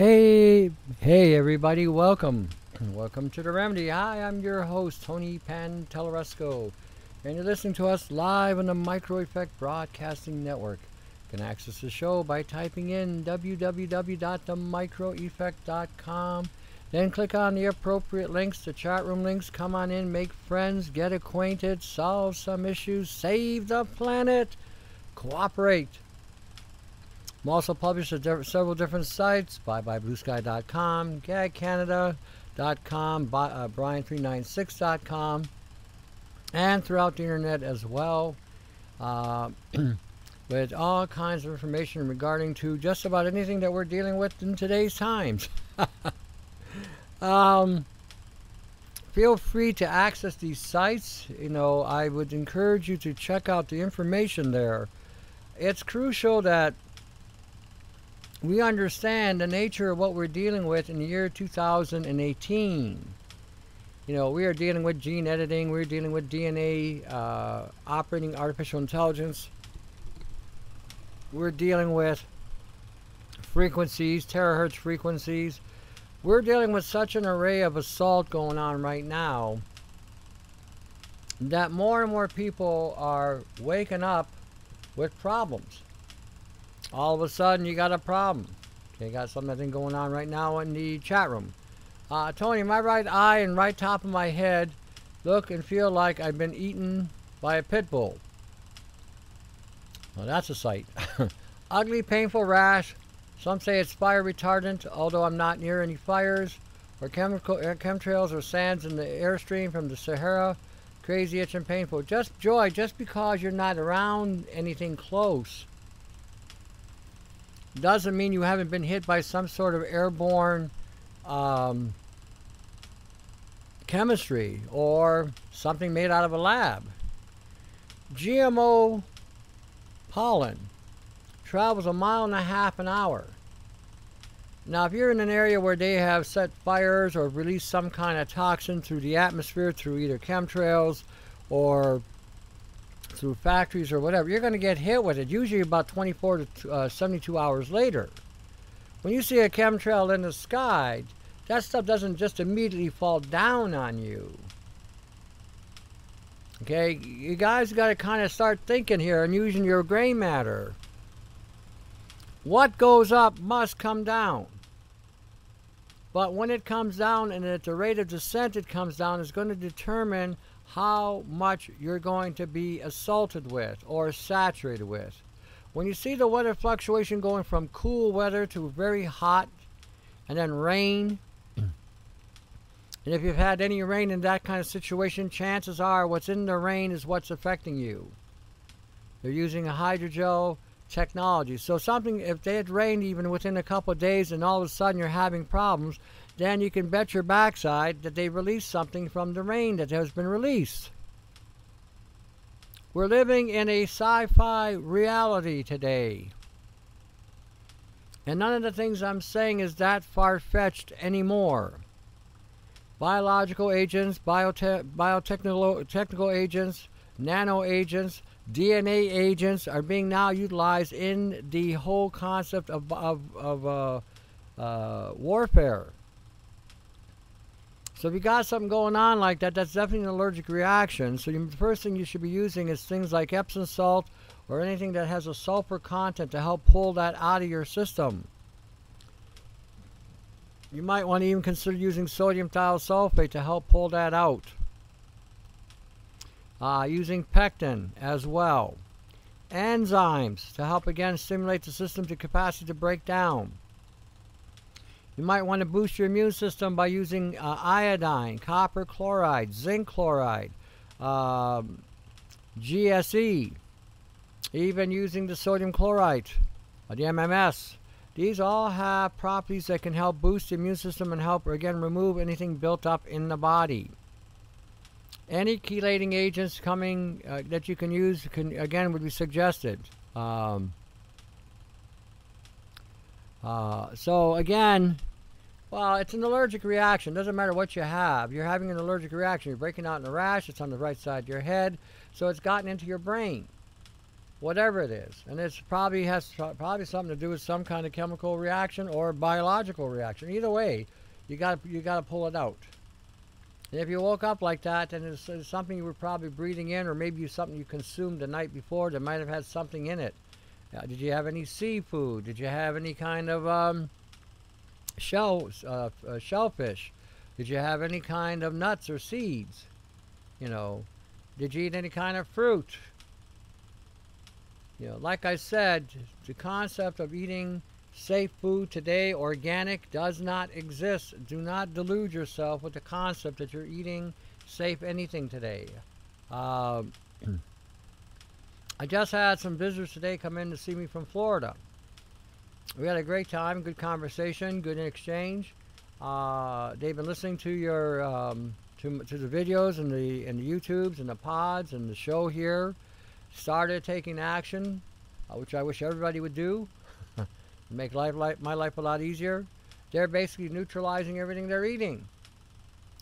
Hey everybody, welcome. Welcome to The Remedy. Hi, I'm your host, Tony Pantelleresco, and you're listening to us live on the Micro Effect Broadcasting Network. You can access the show by typing in www.themicroeffect.com. Then click on the appropriate links, the chat room links. Come on in, make friends, get acquainted, solve some issues, save the planet, cooperate. I'm also published at several different sites, buyebluesky.com, gagcanada.com, brian396.com, and throughout the internet as well, with all kinds of information regarding to just about anything that we're dealing with in today's times. Feel free to access these sites. I would encourage you to check out the information there. It's crucial that we understand the nature of what we're dealing with in the year 2018. We are dealing with gene editing, we're dealing with DNA, operating artificial intelligence. We're dealing with frequencies, terahertz frequencies. We're dealing with such an array of assault going on right now that more and more people are waking up with problems. All of a sudden, you got a problem. Okay, got something going on right now in the chat room. Tony, my right eye and right top of my head look and feel like I've been eaten by a pit bull. Well, that's a sight. Ugly, painful rash. Some say it's fire retardant, although I'm not near any fires or chemtrails or sands in the airstream from the Sahara. Crazy, itch, and painful. Just joy, just because you're not around anything close doesn't mean you haven't been hit by some sort of airborne chemistry or something made out of a lab. GMO pollen travels 1.5 miles an hour. Now, if you're in an area where they have set fires or released some kind of toxin through the atmosphere, through either chemtrails or through factories or whatever, you're going to get hit with it, usually about 24 to 72 hours later. When you see a chemtrail in the sky, that stuff doesn't just immediately fall down on you. Okay, you guys got to kind of start thinking here and using your gray matter. What goes up must come down. But when it comes down and at the rate of descent it comes down, is going to determine how much you're going to be assaulted with or saturated with. When you see the weather fluctuation going from cool weather to very hot and then rain, and if you've had any rain in that kind of situation, chances are what's in the rain is what's affecting you. They're using a hydrogel technology. So something, if they had rained even within a couple of days and all of a sudden you're having problems, then you can bet your backside that they released something from the rain that has been released. We're living in a sci-fi reality today. And none of the things I'm saying is that far-fetched anymore. Biological agents, biotechnical agents, nano agents, DNA agents are being now utilized in the whole concept of warfare. So if you got something going on like that, that's definitely an allergic reaction. So the first thing you should be using is things like Epsom salt or anything that has a sulphur content to help pull that out of your system. You might want to even consider using sodium thiosulfate to help pull that out. Using pectin as well. Enzymes to help again stimulate the system to capacity to break down. You might want to boost your immune system by using iodine, copper chloride, zinc chloride, GSE, even using the sodium chloride, the MMS. These all have properties that can help boost the immune system and help, again, remove anything built up in the body. Any chelating agents coming that you can use, again, would be suggested. So again, well, it's an allergic reaction. Doesn't matter what you have. You're having an allergic reaction. You're breaking out in a rash. It's on the right side of your head. So it's gotten into your brain. whatever it is. And it's probably has something to do with some kind of chemical reaction or biological reaction. Either way, you got to pull it out. And if you woke up like that, then it's something you were probably breathing in, or maybe something you consumed the night before that might have had something in it. Did you have any seafood? Did you have any kind of shellfish? Did you have any kind of nuts or seeds? You know, did you eat any kind of fruit? You know, like I said, the concept of eating safe food today, organic, does not exist. Do not delude yourself with the concept that you're eating safe anything today. I just had some visitors today come in to see me from Florida. We had a great time, good conversation, good exchange. They've been listening to your to the videos and the YouTubes and the pods and the show here. Started taking action, which I wish everybody would do. Make my life a lot easier. They're basically neutralizing everything they're eating.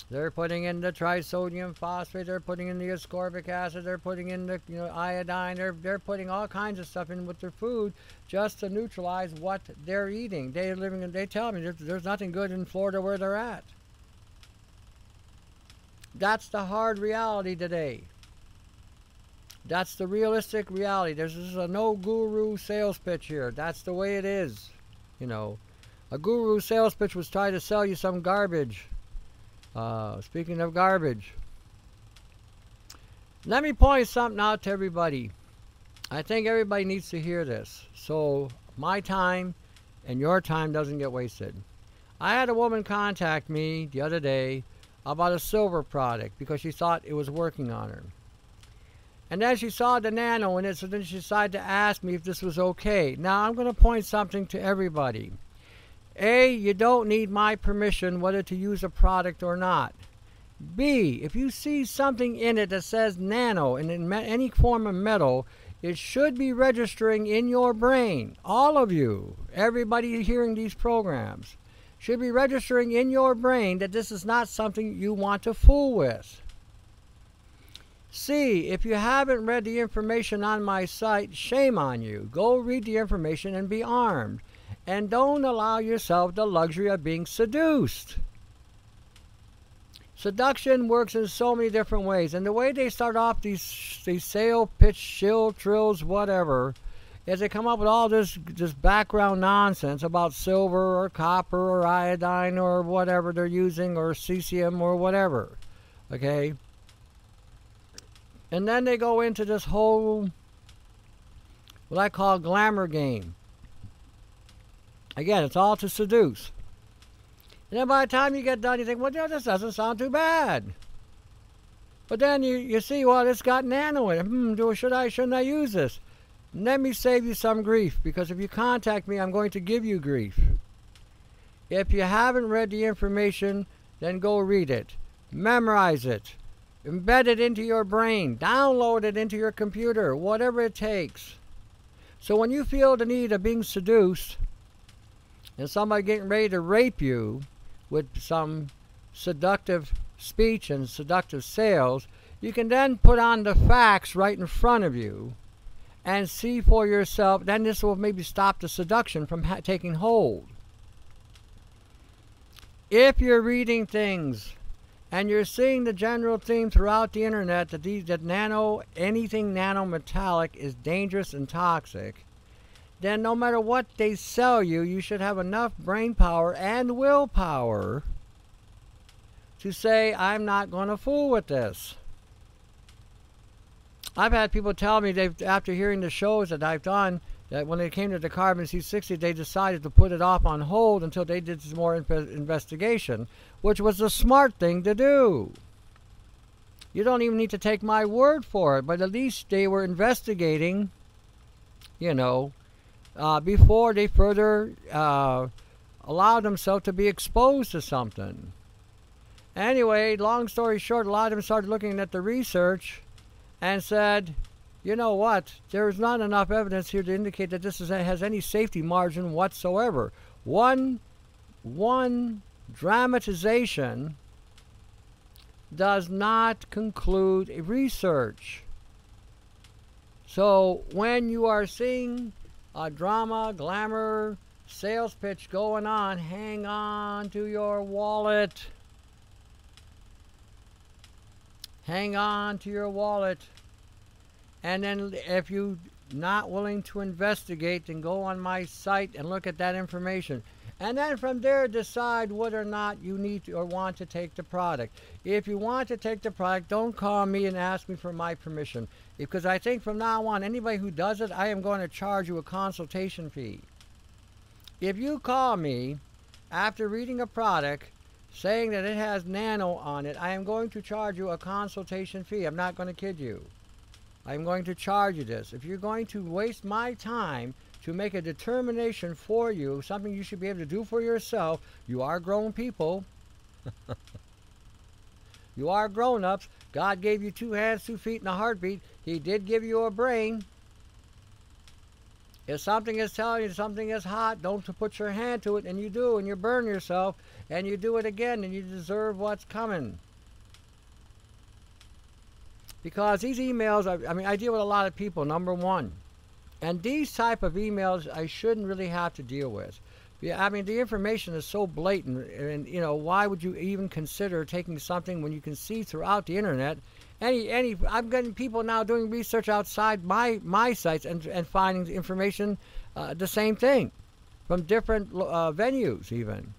They're putting in the trisodium phosphate. They're putting in the ascorbic acid. They're putting in the iodine. They're putting all kinds of stuff in with their food just to neutralize what they're eating. They tell me there's nothing good in Florida where they're at. That's the hard reality today. That's the realistic reality. This is a no guru sales pitch here. That's the way it is. You know, a guru sales pitch was trying to sell you some garbage. Speaking of garbage, let me point something out to everybody. I think everybody needs to hear this, so my time and your time doesn't get wasted. I had a woman contact me the other day about a silver product because she thought it was working on her. And then she saw the nano in it, so then she decided to ask me if this was okay. Now, I'm going to point something to everybody. A, you don't need my permission whether to use a product or not. B, if you see something in it that says nano and in any form of metal, it should be registering in your brain. All of you, everybody hearing these programs, should be registering in your brain that this is not something you want to fool with. C, if you haven't read the information on my site, shame on you. Go read the information and be armed. And don't allow yourself the luxury of being seduced. Seduction works in so many different ways. And the way they start off these sale pitch, shill, trills, whatever, is they come up with all this background nonsense about silver or copper or iodine or whatever they're using, or cesium or whatever. Okay? And then they go into this whole, what I call glamour game. Again, it's all to seduce. And then by the time you get done, you think, well, this doesn't sound too bad. But then you see, well, it's got nano in it. Shouldn't I use this? Let me save you some grief, because if you contact me, I'm going to give you grief. If you haven't read the information, then go read it. Memorize it. Embed it into your brain. Download it into your computer. Whatever it takes. So when you feel the need of being seduced, and somebody getting ready to rape you with some seductive speech and seductive sales, you can then put on the facts right in front of you and see for yourself. Then this will maybe stop the seduction from taking hold. If you're reading things and you're seeing the general theme throughout the internet that anything nanometallic is dangerous and toxic, then no matter what they sell you, you should have enough brain power and willpower to say, I'm not going to fool with this. I've had people tell me, after hearing the shows that I've done, that when they came to the carbon C60, they decided to put it off on hold until they did some more investigation, which was the smart thing to do. You don't even need to take my word for it, but at least they were investigating, before they further allowed themselves to be exposed to something. Anyway, long story short, a lot of them started looking at the research and said, you know what, there's not enough evidence here to indicate that this has any safety margin whatsoever. One dramatization does not conclude research. So when you are seeing a drama, glamour, sales pitch going on, hang on to your wallet. Hang on to your wallet. And then if you're not willing to investigate, then go on my site and look at that information. And then from there, decide whether or not you need to or want to take the product. If you want to take the product, don't call me and ask me for my permission. Because I think from now on, anybody who does it, I am going to charge you a consultation fee. If you call me after reading a product saying that it has nano on it, I am going to charge you a consultation fee. I'm not going to kid you. I'm going to charge you this. If you're going to waste my time to make a determination for you, something you should be able to do for yourself, you are grown people. You are grown-ups. God gave you 2 hands, 2 feet, and a heartbeat. He did give you a brain. If something is telling you something is hot, don't put your hand to it, and you do, and you burn yourself, and you do it again, and you deserve what's coming. Because these emails, I mean, I deal with a lot of people, number one. And these type of emails I shouldn't really have to deal with. Yeah, I mean, the information is so blatant, and you know, why would you even consider taking something when you can see throughout the internet? I'm getting people now doing research outside my sites and finding information, the same thing, from different venues even.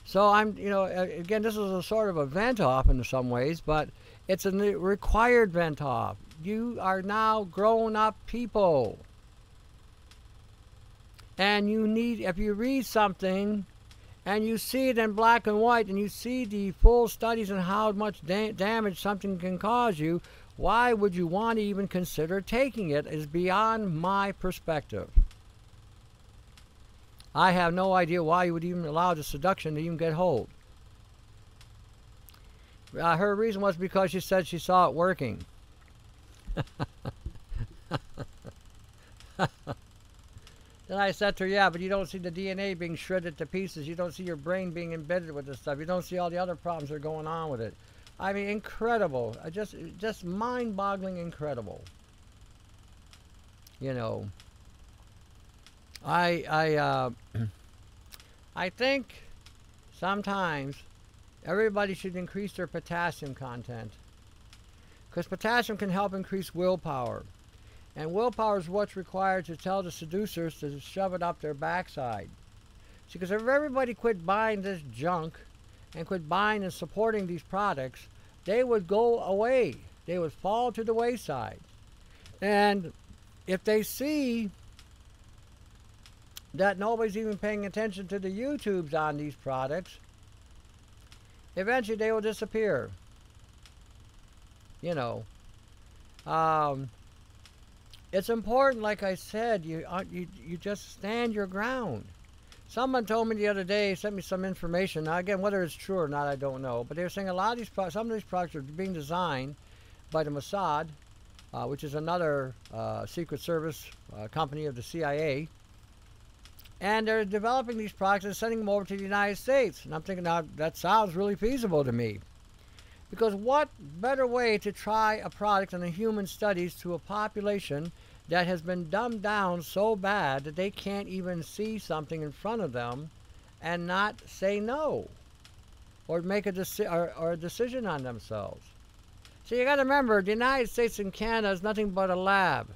So I'm, you know, again, this is a sort of a vent off in some ways, but it's a required vent off. You are now grown up people. And you need, if you read something and you see it in black and white and you see the full studies on how much damage something can cause you, why would you want to even consider taking it is beyond my perspective. I have no idea why you would even allow the seduction to even get hold. Her reason was because she said she saw it working. Then I said to her, yeah, but you don't see the DNA being shredded to pieces. You don't see your brain being embedded with this stuff. You don't see all the other problems that are going on with it. I mean, incredible. Just mind-boggling incredible. You know, I think sometimes everybody should increase their potassium content, because potassium can help increase willpower. And willpower is what's required to tell the seducers to shove it up their backside. See, because if everybody quit buying this junk and quit buying and supporting these products, they would go away. They would fall to the wayside. And if they see that nobody's even paying attention to the YouTubes on these products, eventually they will disappear. You know. It's important, like I said, you just stand your ground. Someone told me the other day, sent me some information. Now, again, whether it's true or not, I don't know. But they were saying a lot of these products, some of these products are being designed by the Mossad, which is another Secret Service company of the CIA. And they're developing these products and sending them over to the United States. And I'm thinking, now, that sounds really feasible to me. Because what better way to try a product in the human studies to a population that has been dumbed down so bad that they can't even see something in front of them and not say no or make a decision on themselves. So you got to remember, the United States and Canada is nothing but a lab.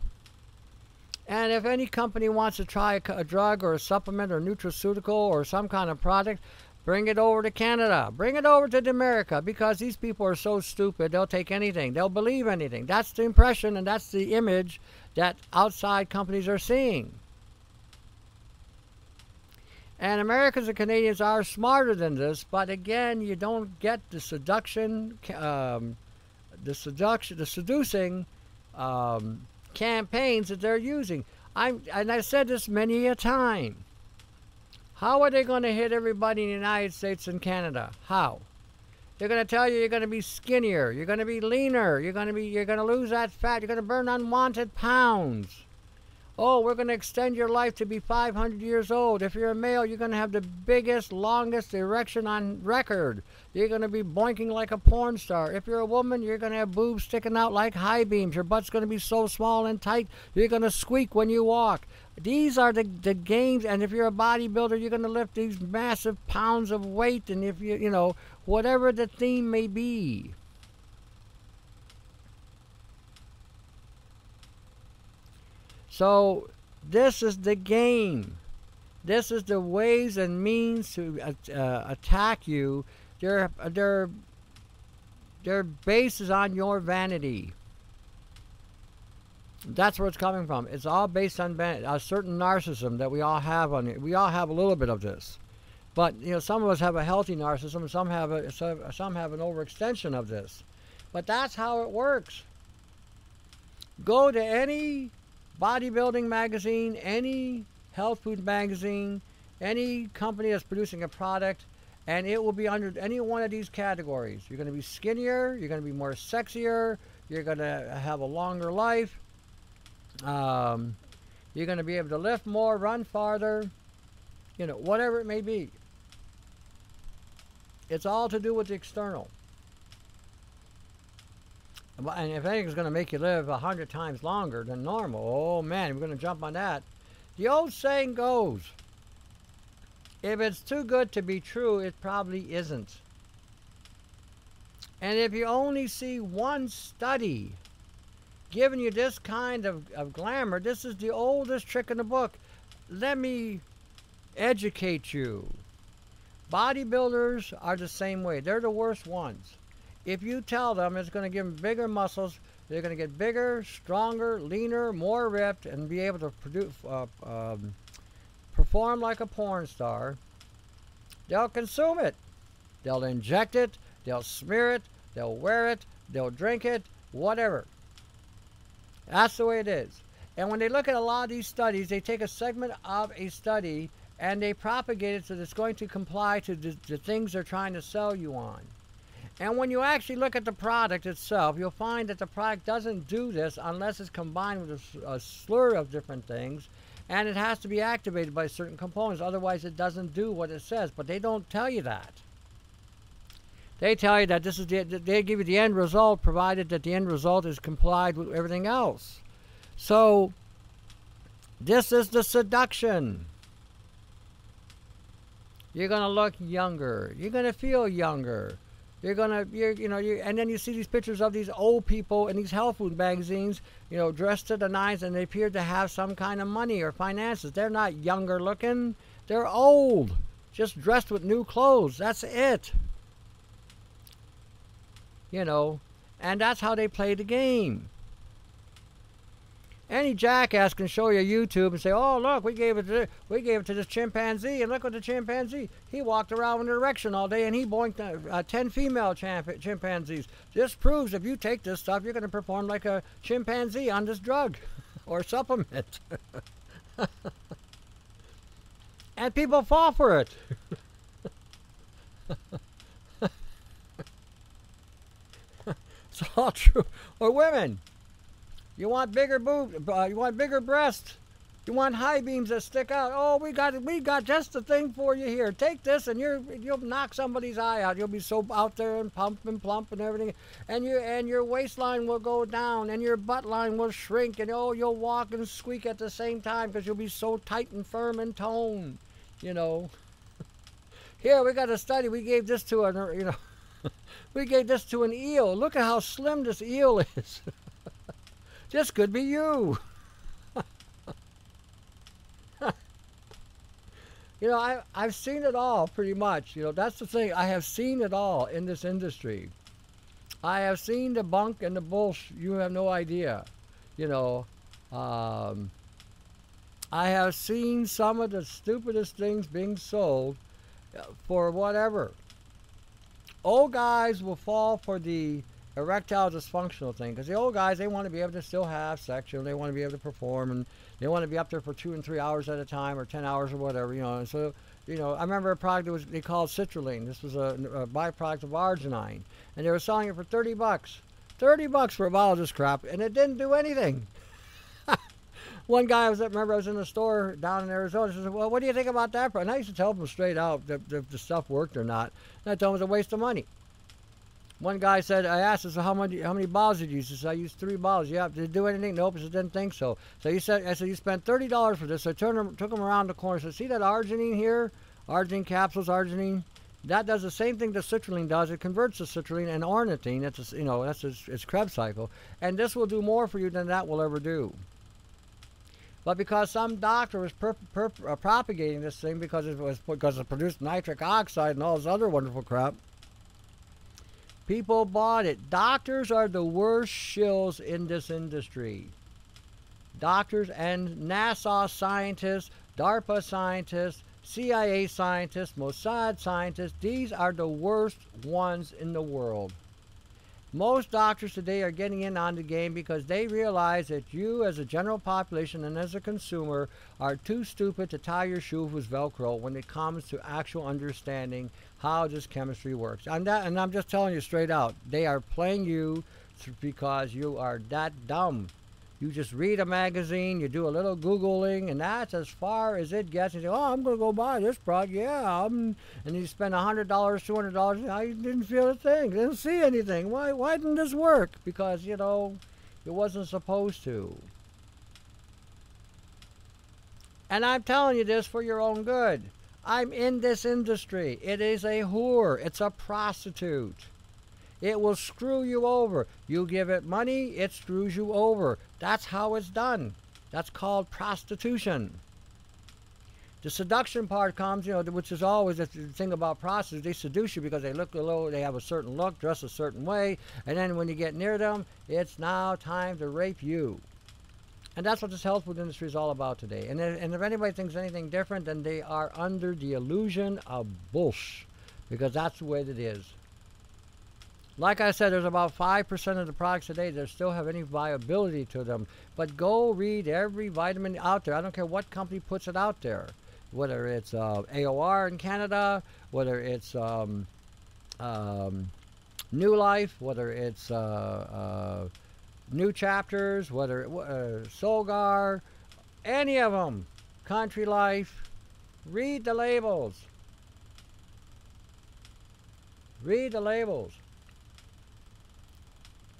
And if any company wants to try a drug or a supplement or nutraceutical or some kind of product, bring it over to Canada. Bring it over to America, because these people are so stupid, they'll take anything. They'll believe anything. That's the impression and that's the image that outside companies are seeing. And Americans and Canadians are smarter than this, but again, you don't get the seduction, the seducing campaigns that they're using. And I said this many a time. How are they going to hit everybody in the United States and Canada? How? They're going to tell you you're going to be skinnier, you're going to be leaner, you're going to lose that fat, you're going to burn unwanted pounds. Oh, we're going to extend your life to be 500 years old. If you're a male, you're going to have the biggest, longest erection on record. You're going to be boinking like a porn star. If you're a woman, you're going to have boobs sticking out like high beams. Your butt's going to be so small and tight, you're going to squeak when you walk. These are the games. And if you're a bodybuilder, you're going to lift these massive pounds of weight. And if you know, whatever the theme may be. So this is the game. This is the ways and means to attack you. Their base is on your vanity. That's where it's coming from. It's all based on a certain narcissism that we all have on it. We all have a little bit of this, but you know, some of us have a healthy narcissism, and some have an overextension of this. But that's how it works. Go to any bodybuilding magazine, any health food magazine, any company that's producing a product, and it will be under any one of these categories. You're going to be skinnier, you're going to be more sexier, you're going to have a longer life, you're going to be able to lift more, run farther, you know, whatever it may be. It's all to do with the external. And if anything's going to make you live 100 times longer than normal, oh man, we're going to jump on that. The old saying goes, if it's too good to be true, it probably isn't. And if you only see one study giving you this kind of glamour, this is the oldest trick in the book. Let me educate you. Bodybuilders are the same way. They're the worst ones. If you tell them it's going to give them bigger muscles, they're going to get bigger, stronger, leaner, more ripped, and be able to perform like a porn star, they'll consume it. They'll inject it, they'll smear it, they'll wear it, they'll drink it, whatever. That's the way it is. And when they look at a lot of these studies, they take a segment of a study and they propagate it so that it's going to comply to the things they're trying to sell you on. And when you actually look at the product itself, you'll find that the product doesn't do this unless it's combined with a slur of different things, and it has to be activated by certain components. Otherwise, it doesn't do what it says. But they don't tell you that. They tell you that this is they give you the end result, provided that the end result is complied with everything else. So this is the seduction. You're going to look younger. You're going to feel younger. And then you see these pictures of these old people in these health food magazines, you know, dressed to the nines, and they appear to have some kind of money or finances. They're not younger looking. They're old, just dressed with new clothes. That's it. You know, and that's how they play the game. Any jackass can show you YouTube and say, "Oh, look, we gave it to this chimpanzee, and look what the chimpanzee. He walked around in an erection all day, and he boinked 10 female chimpanzees. This proves if you take this stuff, you're going to perform like a chimpanzee on this drug or supplement." And people fall for it. It's all true. Or women. You want bigger boobs, you want bigger breasts, you want high beams that stick out. Oh, we got just the thing for you here. Take this and you'll knock somebody's eye out. You'll be so out there and plump and everything. And your waistline will go down and your butt line will shrink, and oh, you'll walk and squeak at the same time because you'll be so tight and firm and toned, you know. Here, we got a study. We gave this to we gave this to an eel. Look at how slim this eel is. This could be you. You know, I've seen it all pretty much. You know, that's the thing. I have seen it all in this industry. I have seen the bunk and the bullshit. You have no idea. You know, I have seen some of the stupidest things being sold for whatever. Old guys will fall for the erectile dysfunctional thing, because the old guys, they want to be able to still have sex, you know, they want to be able to perform, and they want to be up there for 2 and 3 hours at a time, or 10 hours or whatever, you know. And so, you know, I remember a product that they called citrulline. This was a byproduct of arginine, and they were selling it for $30. $30 for a bottle of this crap, and it didn't do anything. One guy, remember I was in the store down in Arizona. He said, well, what do you think about that? And I used to tell them straight out if the stuff worked or not. And I told him it was a waste of money. One guy said, I asked him, so how many bottles did you use? He said, I used 3 bottles. Yeah, did it do anything? Nope. He said, didn't think so. So I said, you spent $30 for this. So I took him around the corner. I said, see that arginine here? Arginine capsules, arginine. That does the same thing that citrulline does. It converts the citrulline and ornithine. That's its Krebs cycle. And this will do more for you than that will ever do. But because some doctor was propagating this thing because it produced nitric oxide and all this other wonderful crap, people bought it. Doctors are the worst shills in this industry. Doctors and NASA scientists, DARPA scientists, CIA scientists, Mossad scientists, these are the worst ones in the world. Most doctors today are getting in on the game because they realize that you as a general population and as a consumer are too stupid to tie your shoe with Velcro when it comes to actual understanding how this chemistry works. And I'm just telling you straight out, they are playing you because you are that dumb. You just read a magazine, you do a little Googling, and that's as far as it gets. You say, oh, I'm going to go buy this product, yeah. And you spend $100, $200, I didn't feel a thing, didn't see anything. Why didn't this work? Because, it wasn't supposed to. And I'm telling you this for your own good. I'm in this industry. It is a whore. It's a prostitute. It will screw you over. You give it money, it screws you over. That's how it's done. That's called prostitution. The seduction part comes, which is always the thing about prostitutes. They seduce you because they look they have a certain look, dress a certain way, and then when you get near them, it's now time to rape you. And that's what this health food industry is all about today. And if anybody thinks anything different, then they are under the illusion of bullshit, because that's the way it is. Like I said, there's about 5% of the products today that still have any viability to them. But go read every vitamin out there. I don't care what company puts it out there. Whether it's AOR in Canada, whether it's New Life, whether it's New Chapters, whether Solgar, any of them, Country Life. Read the labels. Read the labels.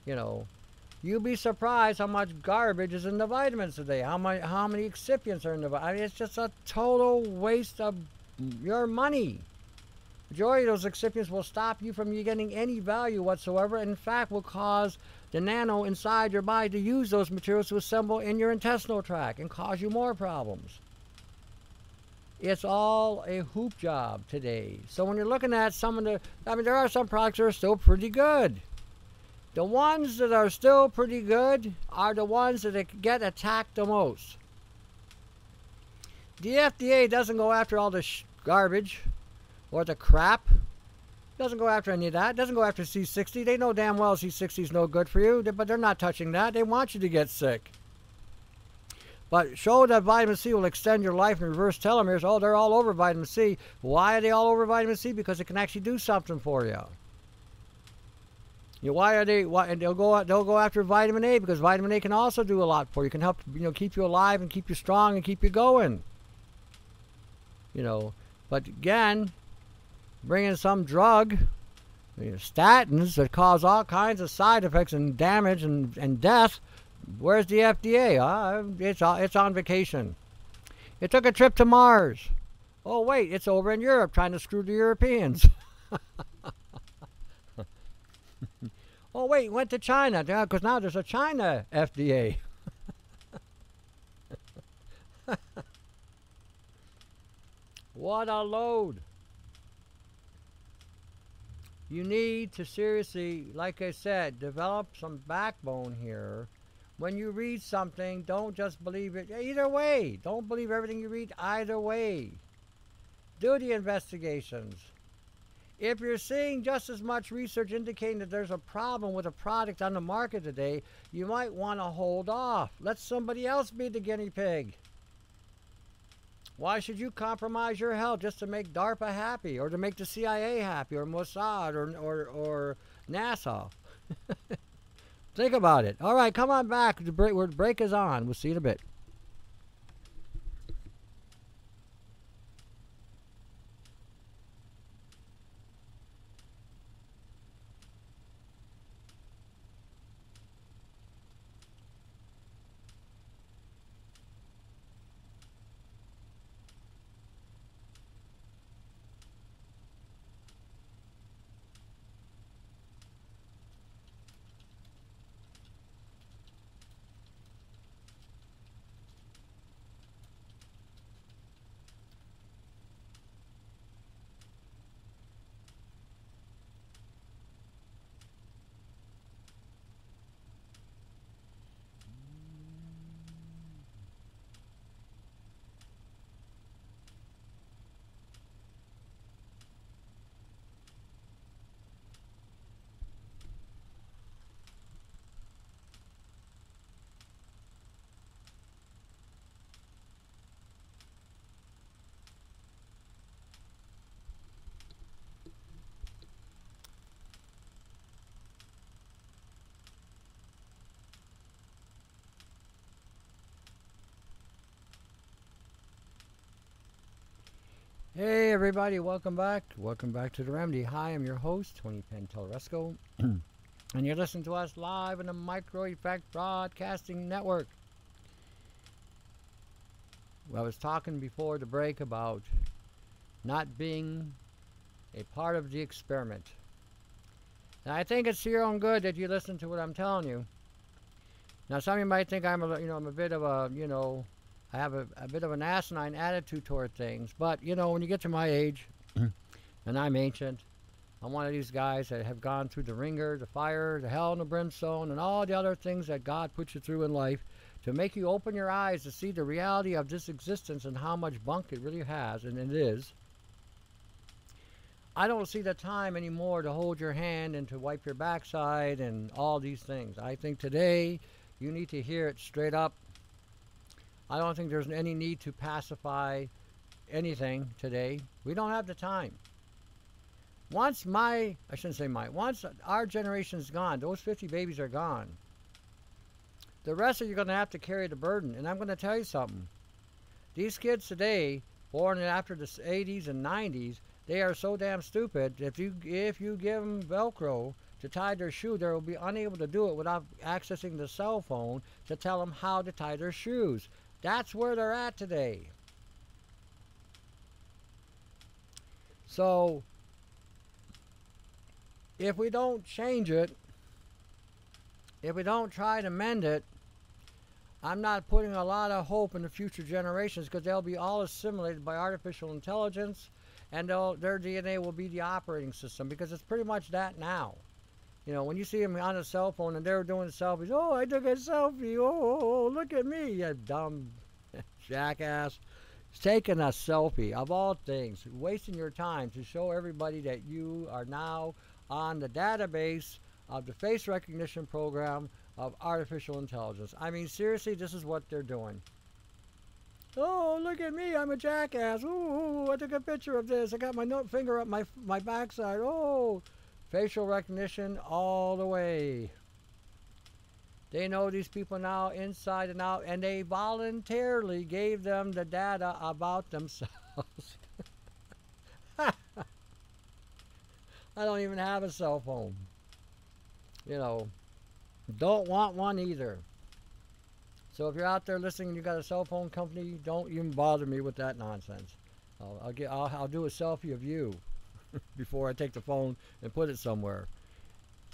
You'll be surprised how much garbage is in the vitamins today. How many excipients are in the vitamins. I mean, it's just a total waste of your money. Majority of those excipients will stop you from getting any value whatsoever. And in fact, will cause the nano inside your body to use those materials to assemble in your intestinal tract and cause you more problems. It's all a hoop job today. So when you're looking at there are some products that are still pretty good. The ones that are still pretty good are the ones that get attacked the most. The FDA doesn't go after all the garbage or the crap. Doesn't go after any of that. Doesn't go after C60. They know damn well C60 is no good for you, but they're not touching that. They want you to get sick. But show that vitamin C will extend your life and reverse telomeres. Oh, they're all over vitamin C. Why are they all over vitamin C? Because it can actually do something for you. Why are they? And they'll go after vitamin A because vitamin A can also do a lot for you. It can help keep you alive and keep you strong and keep you going. But again, bringing some drug, statins that cause all kinds of side effects and damage and death. Where's the FDA? It's on vacation. It took a trip to Mars. Oh wait, it's over in Europe trying to screw the Europeans. Oh wait, went to China because now there's a China FDA. What a load. You need to seriously, like I said, develop some backbone here. When you read something, don't just believe it either way. Don't believe everything you read either way. Do the investigations. If you're seeing just as much research indicating that there's a problem with a product on the market today, you might want to hold off. Let somebody else be the guinea pig. Why should you compromise your health just to make DARPA happy, or to make the CIA happy, or Mossad, or NASA? Think about it. All right, come on back. The break is on. We'll see you in a bit. Hey everybody, welcome back. Welcome back to The Remedy. Hi, I'm your host, Tony Pantelresco, and you're listening to us live in the Micro Effect Broadcasting Network. Well, I was talking before the break about not being a part of the experiment. And I think it's to your own good that you listen to what I'm telling you. Now, some of you might think I'm a bit of a, I have a bit of an asinine attitude toward things. But, when you get to my age, and I'm ancient, I'm one of these guys that have gone through the ringer, the fire, the hell and the brimstone, and all the other things that God puts you through in life to make you open your eyes to see the reality of this existence and how much bunk it really has, and it is. I don't see the time anymore to hold your hand and to wipe your backside and all these things. I think today you need to hear it straight up. I don't think there's any need to pacify anything today. We don't have the time. Once once our generation's gone, those 50 babies are gone. The rest of you are going to have to carry the burden. And I'm going to tell you something. These kids today, born after the 80s and 90s, they are so damn stupid. If you give them Velcro to tie their shoe, they will be unable to do it without accessing the cell phone to tell them how to tie their shoes. That's where they're at today. So, if we don't change it, if we don't try to mend it, I'm not putting a lot of hope in the future generations, because they'll be all assimilated by artificial intelligence, and their DNA will be the operating system, because it's pretty much that now. When you see them on a cell phone and they're doing selfies, oh, I took a selfie, oh, look at me, you dumb jackass. Taking a selfie, of all things, wasting your time to show everybody that you are now on the database of the face recognition program of artificial intelligence. I mean, seriously, this is what they're doing. Oh, look at me, I'm a jackass. Oh, I took a picture of this. I got my finger up my backside. Oh, facial recognition all the way. They know these people now inside and out, and they voluntarily gave them the data about themselves. I don't even have a cell phone. Don't want one either. So if you're out there listening and you got a cell phone company, don't even bother me with that nonsense. I'll do a selfie of you before I take the phone and put it somewhere.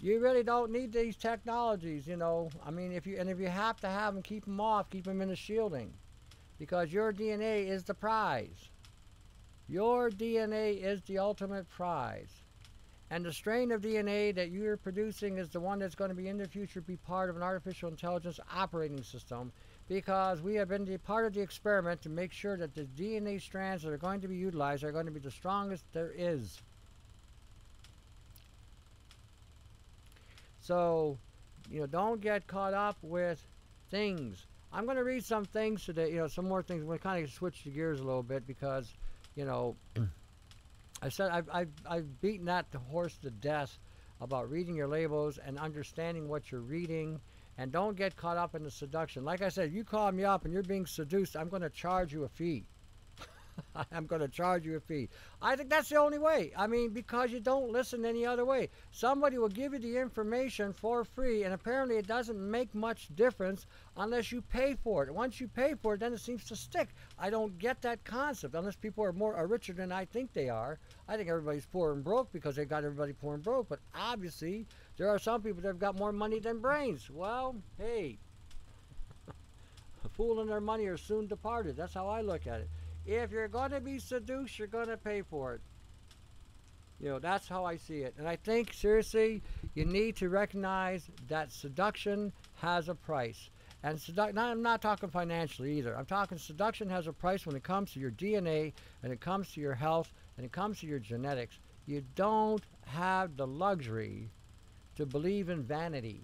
You really don't need these technologies, I mean, if you have to have them, keep them off, keep them in the shielding, because your DNA is the prize. Your DNA is the ultimate prize. And the strain of DNA that you're producing is the one that's going to be in the future be part of an artificial intelligence operating system, because we have been part of the experiment to make sure that the DNA strands that are going to be utilized are going to be the strongest there is. So, don't get caught up with things. I'm going to read some things today, some more things. We'll kind of switch the gears a little bit, because, I said I've beaten that horse to death about reading your labels and understanding what you're reading, and don't get caught up in the seduction. Like I said, you call me up and you're being seduced, I'm going to charge you a fee. I'm going to charge you a fee. I think that's the only way. I mean, because you don't listen any other way. Somebody will give you the information for free, and apparently it doesn't make much difference unless you pay for it. Once you pay for it, then it seems to stick. I don't get that concept unless people are richer than I think they are. I think everybody's poor and broke because they got everybody poor and broke. But obviously, there are some people that have got more money than brains. Well, hey, a fool and their money are soon departed. That's how I look at it. If you're going to be seduced, you're going to pay for it. That's how I see it. And I think, seriously, you need to recognize that seduction has a price. And I'm not talking financially either. I'm talking seduction has a price when it comes to your DNA, and it comes to your health, and it comes to your genetics. You don't have the luxury to believe in vanity.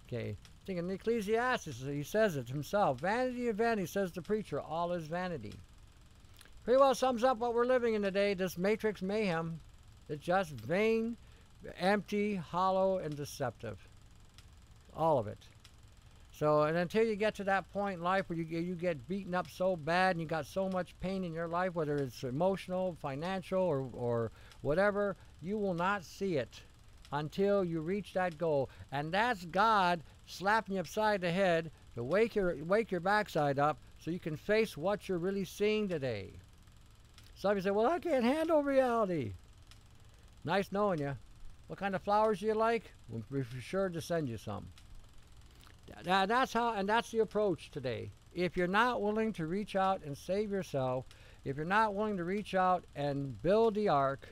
Okay. I think in Ecclesiastes, he says it himself. Vanity of vanity, says the preacher, all is vanity. Pretty well sums up what we're living in today, this matrix mayhem. It's just vain, empty, hollow, and deceptive. All of it. So, and until you get to that point in life where you get beaten up so bad and you got so much pain in your life, whether it's emotional, financial, or whatever, you will not see it until you reach that goal. And that's God slapping you upside the head to wake your backside up so you can face what you're really seeing today. Some of you say, well, I can't handle reality. Nice knowing you. What kind of flowers do you like? We're sure to send you some. That's the approach today. If you're not willing to reach out and save yourself, if you're not willing to reach out and build the ark,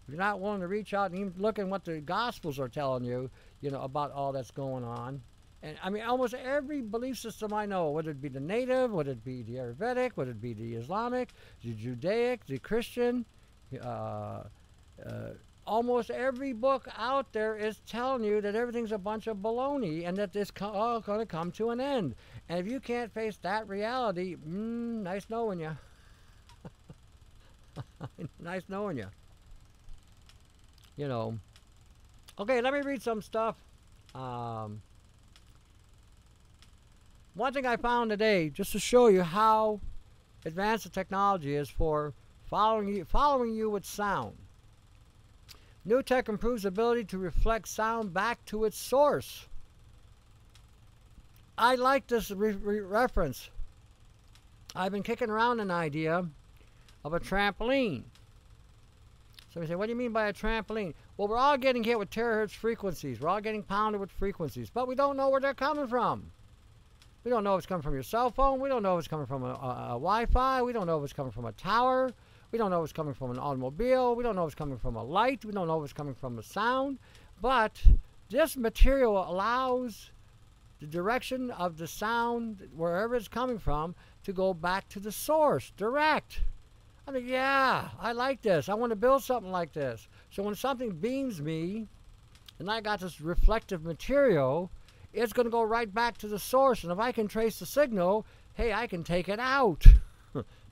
if you're not willing to reach out and even look at what the Gospels are telling you, about all that's going on. And I mean, almost every belief system I know, whether it be the native, whether it be the Ayurvedic, whether it be the Islamic, the Judaic, the Christian, almost every book out there is telling you that everything's a bunch of baloney and that this all going to come to an end. And if you can't face that reality, nice knowing you. Nice knowing you. Okay, let me read some stuff. One thing I found today, just to show you how advanced the technology is for following you with sound. New tech improves the ability to reflect sound back to its source. I like this reference. I've been kicking around an idea of a trampoline. Somebody say, what do you mean by a trampoline? Well, we're all getting hit with terahertz frequencies. We're all getting pounded with frequencies, but we don't know where they're coming from. We don't know if it's coming from your cell phone. We don't know if it's coming from a Wi-Fi. We don't know if it's coming from a tower. We don't know if it's coming from an automobile. We don't know if it's coming from a light. We don't know if it's coming from a sound. But this material allows the direction of the sound, wherever it's coming from, to go back to the source, direct. I mean, yeah, I like this. I want to build something like this. So when something beams me, and I got this reflective material, it's going to go right back to the source. And if I can trace the signal, hey, I can take it out.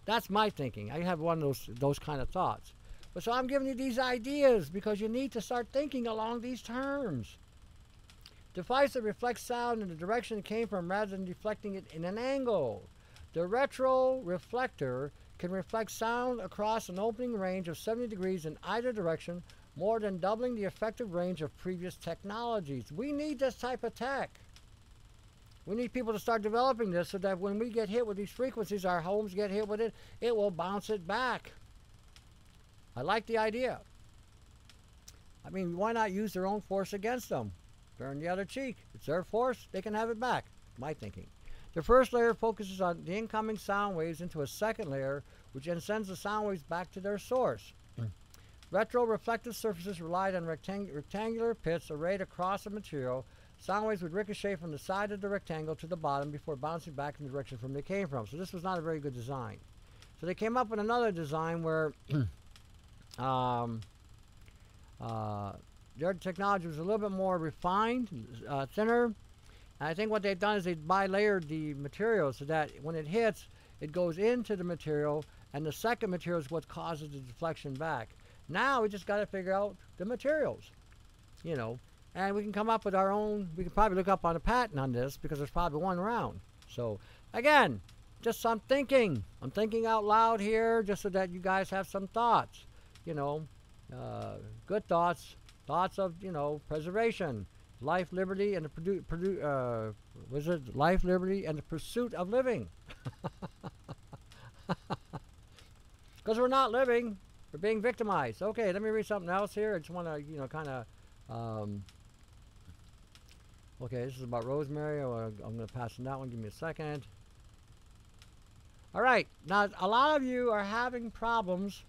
That's my thinking. I have one of those kind of thoughts. But so I'm giving you these ideas because you need to start thinking along these terms. Device that reflects sound in the direction it came from rather than deflecting it in an angle. The retroreflector can reflect sound across an opening range of 70 degrees in either direction, more than doubling the effective range of previous technologies. We need this type of tech. We need people to start developing this so that when we get hit with these frequencies, our homes get hit with it, it will bounce it back. I like the idea. I mean, why not use their own force against them? Turn the other cheek. It's their force. They can have it back. My thinking. The first layer focuses on the incoming sound waves into a second layer, which then sends the sound waves back to their source. Retroreflective surfaces relied on rectangular pits arrayed across the material. Sound waves would ricochet from the side of the rectangle to the bottom before bouncing back in the direction from they came from. So this was not a very good design. So they came up with another design where their technology was a little bit more refined, thinner. And I think what they've done is they've bilayered the material so that when it hits, it goes into the material, and the second material is what causes the deflection back. Now we just got to figure out the materials, and we can come up with our own. We can probably look up on a patent on this because there's probably one around. So again, just some thinking. I'm thinking out loud here just so that you guys have some thoughts, good thoughts of, preservation, life, liberty, and the life, liberty, and the pursuit of living. Because we're not living. We're being victimized. Okay, let me read something else here. I just want to, kind of, okay, this is about rosemary. I'm going to pass on that one. Give me a second. All right. Now, a lot of you are having problems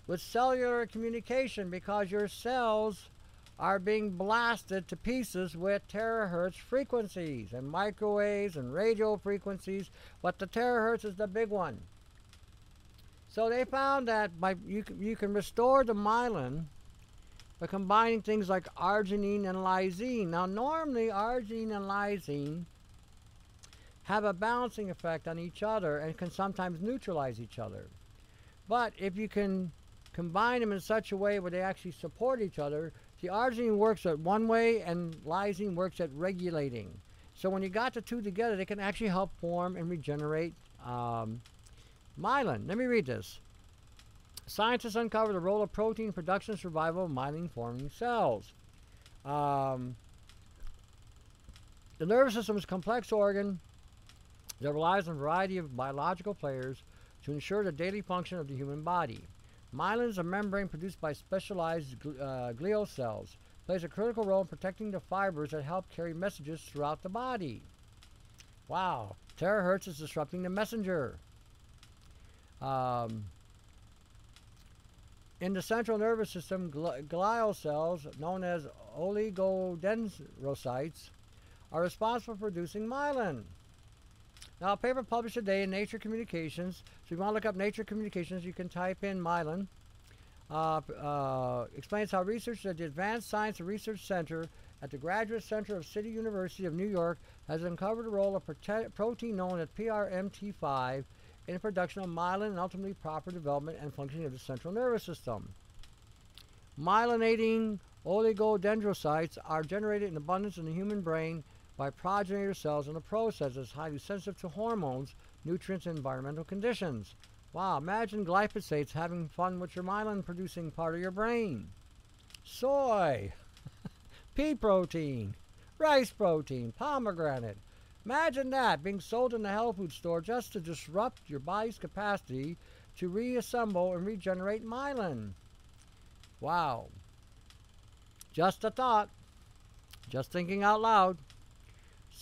with cellular communication because your cells are being blasted to pieces with terahertz frequencies and microwaves and radio frequencies, but the terahertz is the big one. So they found that you can restore the myelin by combining things like arginine and lysine. Now normally arginine and lysine have a balancing effect on each other and can sometimes neutralize each other. But if you can combine them in such a way where they actually support each other, See, arginine works at one way and lysine works at regulating. So when you got the two together, they can actually help form and regenerate myelin. Let me read this. Scientists uncovered the role of protein production and survival of myelin-forming cells. The nervous system is a complex organ that relies on a variety of biological players to ensure the daily function of the human body. Myelin is a membrane produced by specialized glial cells. Plays a critical role in protecting the fibers that help carry messages throughout the body. Wow. Terahertz is disrupting the messenger. In the central nervous system, glial cells, known as oligodendrocytes, are responsible for producing myelin. Now, a paper published today in Nature Communications, so if you want to look up Nature Communications, you can type in myelin, explains how research at the Advanced Science and Research Center at the Graduate Center of City University of New York has uncovered a role of protein known as PRMT5 in the production of myelin and ultimately proper development and functioning of the central nervous system. Myelinating oligodendrocytes are generated in abundance in the human brain by progenitor cells, and the process is highly sensitive to hormones, nutrients, and environmental conditions. Wow, imagine glyphosates having fun with your myelin-producing part of your brain. Soy, pea protein, rice protein, pomegranate. Imagine that being sold in the health food store just to disrupt your body's capacity to reassemble and regenerate myelin. Wow. Just a thought. Just thinking out loud. They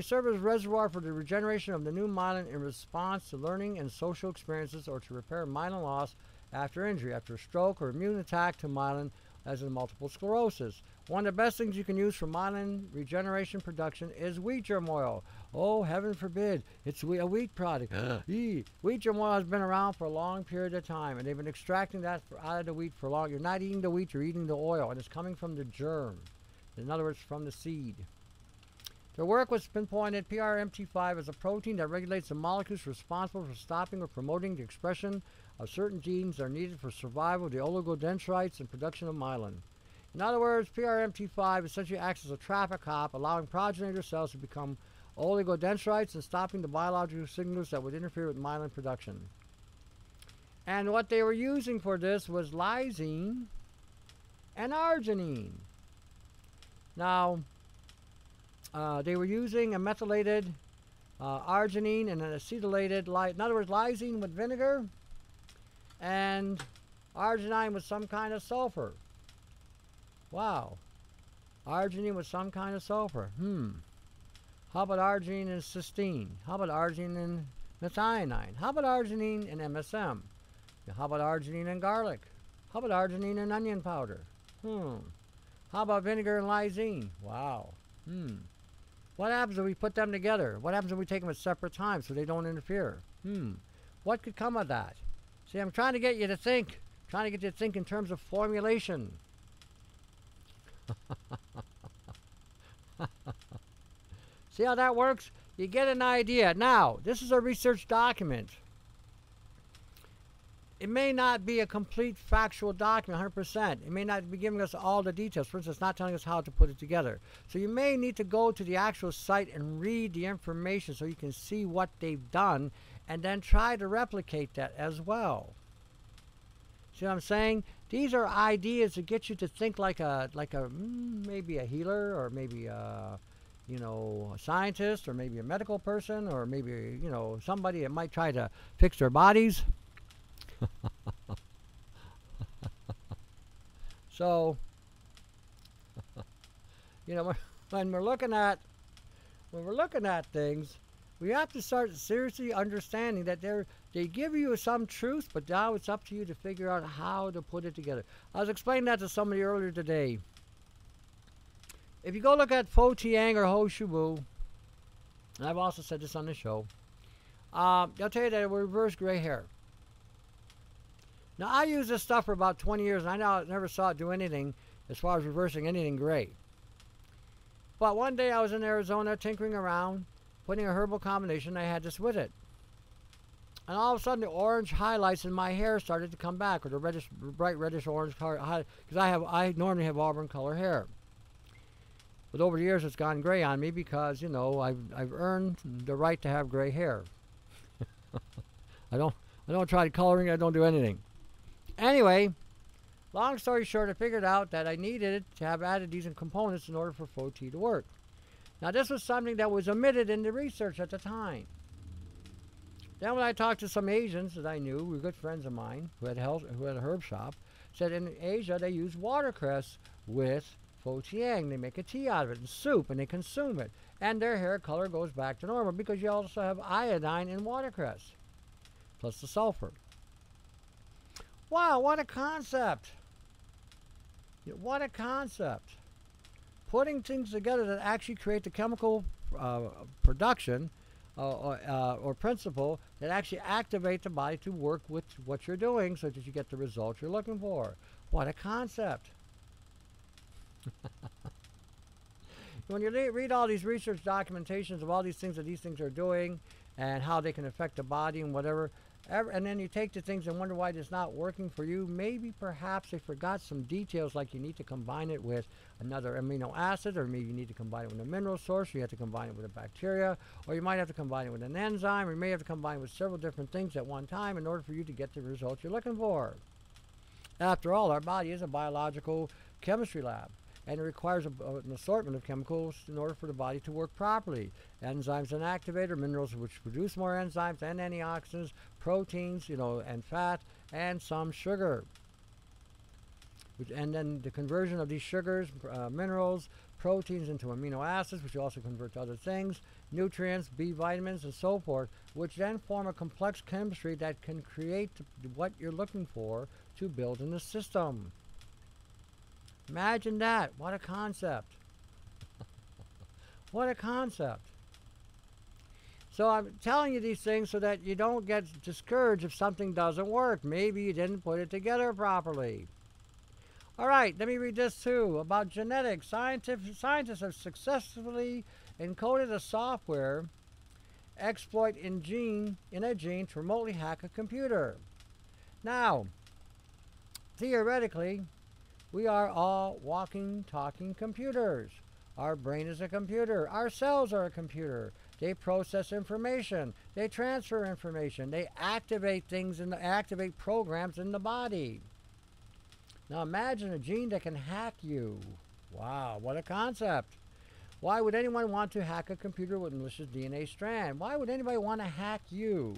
serve as a reservoir for the regeneration of the new myelin in response to learning and social experiences, or to repair myelin loss after injury, after a stroke or immune attack to myelin, as in multiple sclerosis. One of the best things you can use for myelin regeneration production is wheat germ oil. Oh, heaven forbid, it's a wheat product. Wheat germ oil has been around for a long period of time, and they've been extracting that out of the wheat for long. You're not eating the wheat, you're eating the oil, and it's coming from the germ. In other words, from the seed. Their work was pinpointed PRMT5 as a protein that regulates the molecules responsible for stopping or promoting the expression of certain genes that are needed for survival of the oligodendrocytes and production of myelin. In other words, PRMT5 essentially acts as a traffic cop, allowing progenitor cells to become oligodendrocytes and stopping the biological signals that would interfere with myelin production. And what they were using for this was lysine and arginine. Now, they were using a methylated arginine and an acetylated, in other words, lysine with vinegar and arginine with some kind of sulphur. Wow. Arginine with some kind of sulphur. How about arginine and cysteine? How about arginine and methionine? How about arginine and MSM? How about arginine and garlic? How about arginine and onion powder? How about vinegar and lysine? Wow. What happens if we put them together? What happens if we take them at separate times so they don't interfere? What could come of that? See, I'm trying to get you to think. Trying to get you to think in terms of formulation. See how that works? You get an idea. Now, this is a research document. It may not be a complete factual document, 100%. It may not be giving us all the details. For instance, it's not telling us how to put it together. So you may need to go to the actual site and read the information so you can see what they've done, and then try to replicate that as well. See what I'm saying? These are ideas to get you to think like a maybe a healer, or maybe a scientist, or maybe a medical person, or maybe somebody that might try to fix their bodies. So, when we're looking at things, we have to start seriously understanding that they give you some truth, but now it's up to you to figure out how to put it together. I was explaining that to somebody earlier today. If you go look at Fo Tiang or Ho Shubu, and I've also said this on the show, they'll tell you that it will reverse gray hair. Now, I used this stuff for about 20 years, and I never saw it do anything as far as reversing anything gray. But one day I was in Arizona tinkering around, putting a herbal combination. I had this with it. And all of a sudden, the orange highlights in my hair started to come back, or the reddish, bright reddish orange color, because I normally have auburn color hair. But over the years, it's gone gray on me because, you know, I've earned the right to have gray hair. I don't try coloring. I don't do anything. Anyway, long story short, I figured out that I needed to have added these components in order for FOT to work. Now, this was something that was omitted in the research at the time. Then when I talked to some Asians that I knew, who were good friends of mine, who had a herb shop, said in Asia they use watercress with fotiang. They make a tea out of it and soup, and they consume it. And their hair color goes back to normal because you also have iodine in watercress, plus the sulphur. Wow, what a concept! What a concept! Putting things together that actually create the chemical production or principle that actually activate the body to work with what you're doing so that you get the results you're looking for. What a concept. When you read all these research documentations of all these things that these things are doing and how they can affect the body and whatever, and then you take the things and wonder why it's not working for you, maybe perhaps they forgot some details, like you need to combine it with another amino acid, or maybe you need to combine it with a mineral source, or you have to combine it with a bacteria, or you might have to combine it with an enzyme, or you may have to combine it with several different things at one time in order for you to get the results you're looking for. After all, our body is a biological chemistry lab, and it requires an assortment of chemicals in order for the body to work properly. Enzymes and activator, minerals which produce more enzymes and antioxidants, proteins, and fat, and some sugar. And then the conversion of these sugars, minerals, proteins into amino acids, which also convert to other things, nutrients, B vitamins, and so forth, which then form a complex chemistry that can create what you're looking for to build in the system. Imagine that. What a concept. What a concept. So I'm telling you these things so that you don't get discouraged if something doesn't work. Maybe you didn't put it together properly. All right, let me read this too about genetics. Scientists have successfully encoded a software exploit in a gene to remotely hack a computer. Now, theoretically, we are all walking, talking computers. Our brain is a computer. Our cells are a computer. They process information. They transfer information. They activate things and activate programs in the body. Now imagine a gene that can hack you. Wow, what a concept. Why would anyone want to hack a computer with malicious DNA strand? Why would anybody want to hack you?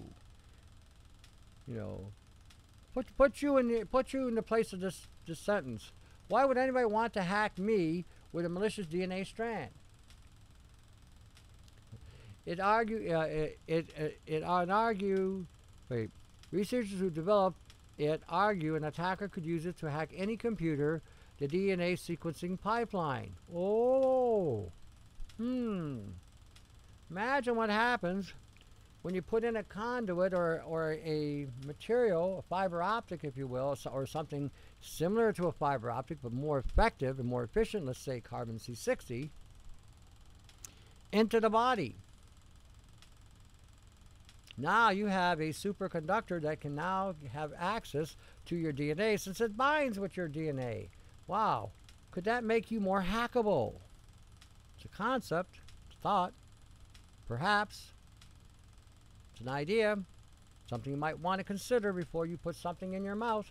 Put you in the place of this sentence. Why would anybody want to hack me with a malicious DNA strand? Researchers who developed it argue an attacker could use it to hack any computer, the DNA sequencing pipeline. Imagine what happens when you put in a conduit or a material, a fiber optic, if you will, or something similar to a fiber optic but more effective and more efficient, let's say carbon C60, into the body. Now you have a superconductor that can now have access to your DNA since it binds with your DNA. Wow, could that make you more hackable? It's a concept, it's a thought, perhaps. It's an idea, something you might want to consider before you put something in your mouth.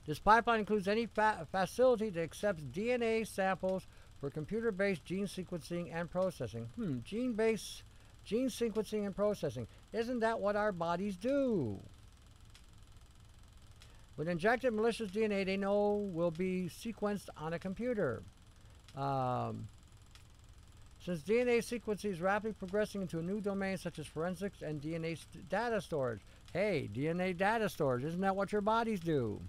This pipeline includes any facility that accepts DNA samples for computer-based gene sequencing and processing. Gene sequencing and processing. Isn't that what our bodies do? With injected malicious DNA, they know will be sequenced on a computer. Since DNA sequencing is rapidly progressing into a new domain such as forensics and DNA data storage. Hey, DNA data storage, isn't that what your bodies do?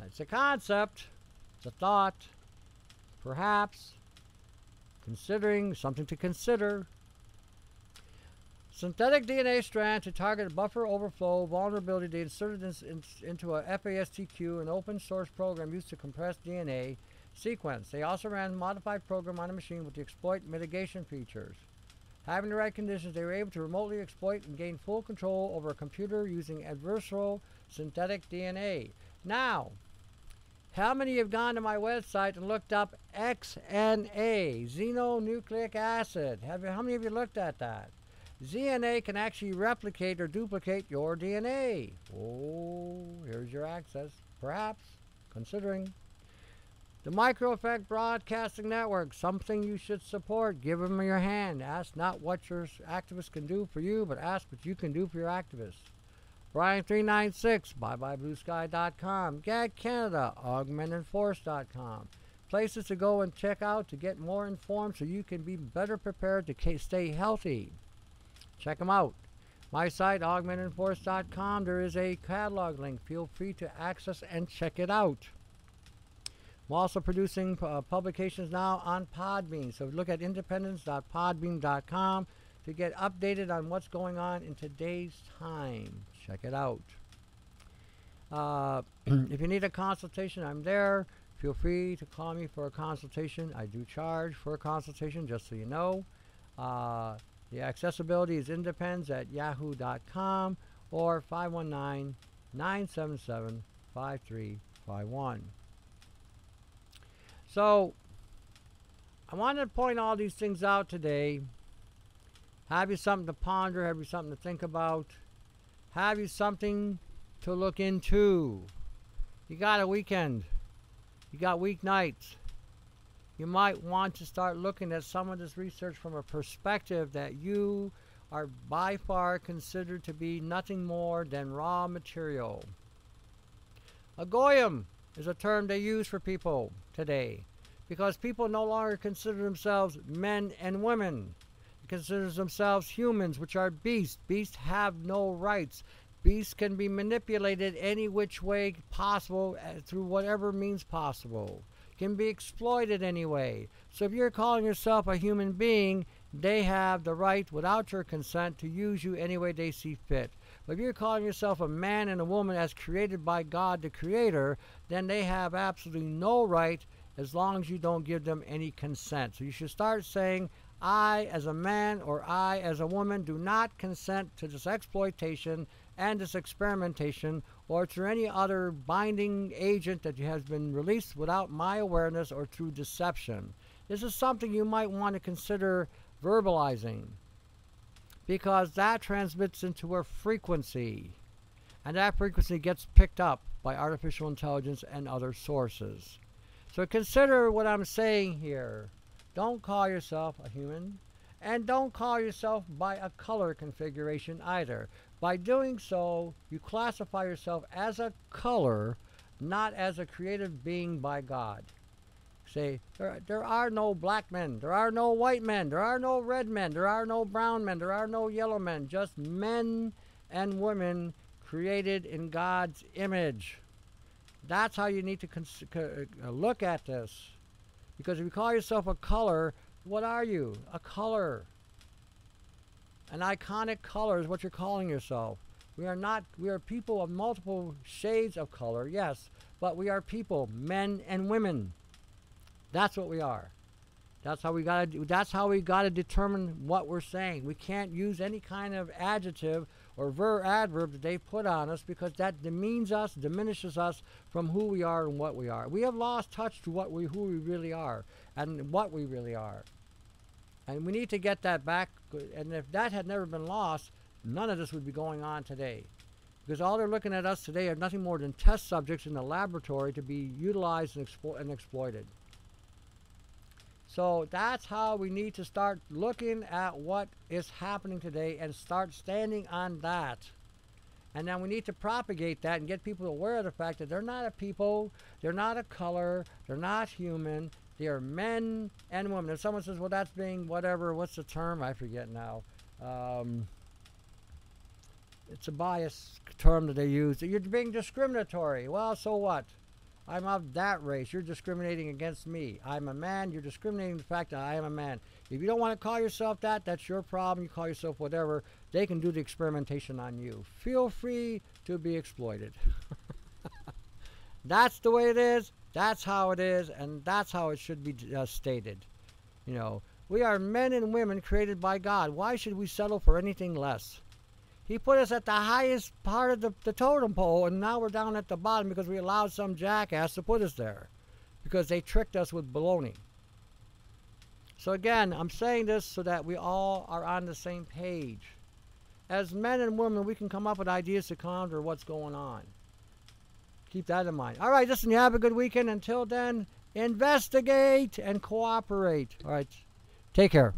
It's a concept, it's a thought, perhaps, considering, something to consider. Synthetic DNA strand to target buffer overflow vulnerability. They inserted this into a FASTQ, an open source program used to compress DNA sequence. They also ran a modified program on a machine with the exploit mitigation features. Having the right conditions, they were able to remotely exploit and gain full control over a computer using adversarial synthetic DNA. Now, how many have gone to my website and looked up XNA, xenonucleic acid? How many of you looked at that? ZNA can actually replicate or duplicate your DNA. Oh, here's your access, perhaps, considering. The Micro-Effect Broadcasting Network, something you should support. Give them your hand. Ask not what your activists can do for you, but ask what you can do for your activists. Brian396, ByeByeBlueSky.com. GAG Canada, AugmentedForce.com. Places to go and check out to get more informed so you can be better prepared to stay healthy. Check them out. My site, AugmentedForce.com, there is a catalog link. Feel free to access and check it out. I'm also producing publications now on Podbean. So look at independence.podbean.com to get updated on what's going on in today's time. Check it out. If you need a consultation, I'm there. Feel free to call me for a consultation. I do charge for a consultation, just so you know. The accessibility is independence@yahoo.com or 519-977-5351. So, I wanted to point all these things out today. Have you something to ponder, have you something to think about, have you something to look into. You got a weekend, you got weeknights. You might want to start looking at some of this research from a perspective that you are by far considered to be nothing more than raw material. A goyim is a term they use for people today because people no longer consider themselves men and women. They consider themselves humans, which are beasts. Beasts have no rights. Beasts can be manipulated any which way possible through whatever means possible. Can be exploited anyway. So if you're calling yourself a human being, they have the right, without your consent, to use you any way they see fit. But if you're calling yourself a man and a woman as created by God the Creator, then they have absolutely no right as long as you don't give them any consent. So you should start saying, I as a man or I as a woman do not consent to this exploitation and this experimentation or through any other binding agent that has been released without my awareness or through deception. This is something you might want to consider verbalizing, because that transmits into a frequency, and that frequency gets picked up by artificial intelligence and other sources. So consider what I'm saying here. Don't call yourself a human, and don't call yourself by a color configuration either. By doing so, you classify yourself as a color, not as a creative being by God. Say, there are no black men, there are no white men, there are no red men, there are no brown men, there are no yellow men, just men and women created in God's image. That's how you need to look at this. Because if you call yourself a color, what are you? A color. An iconic color is what you're calling yourself. We are people of multiple shades of color, yes, but we are people, men and women. That's what we are. That's how we gotta determine what we're saying. We can't use any kind of adjective or adverb that they put on us, because that demeans us, diminishes us from who we are and what we are. We have lost touch to who we really are and what we really are. And we need to get that back. And if that had never been lost, none of this would be going on today. Because all they're looking at us today are nothing more than test subjects in the laboratory to be utilized and exploited. So that's how we need to start looking at what is happening today and start standing on that. And then we need to propagate that and get people aware of the fact that they're not a people, they're not a color, they're not human, they are men and women. If someone says, well, that's being whatever, what's the term? I forget now. It's a bias term that they use. You're being discriminatory. Well, so what? I'm of that race. You're discriminating against me. I'm a man. You're discriminating the fact that I am a man. If you don't want to call yourself that, that's your problem. You call yourself whatever. They can do the experimentation on you. Feel free to be exploited. That's the way it is. That's how it is. And that's how it should be stated. You know, We are men and women created by God. Why should we settle for anything less? He put us at the highest part of the totem pole, and now we're down at the bottom because we allowed some jackass to put us there, because they tricked us with baloney. So again, I'm saying this so that we all are on the same page. As men and women, we can come up with ideas to counter what's going on. Keep that in mind. All right, listen, you have a good weekend. Until then, investigate and cooperate. All right, take care.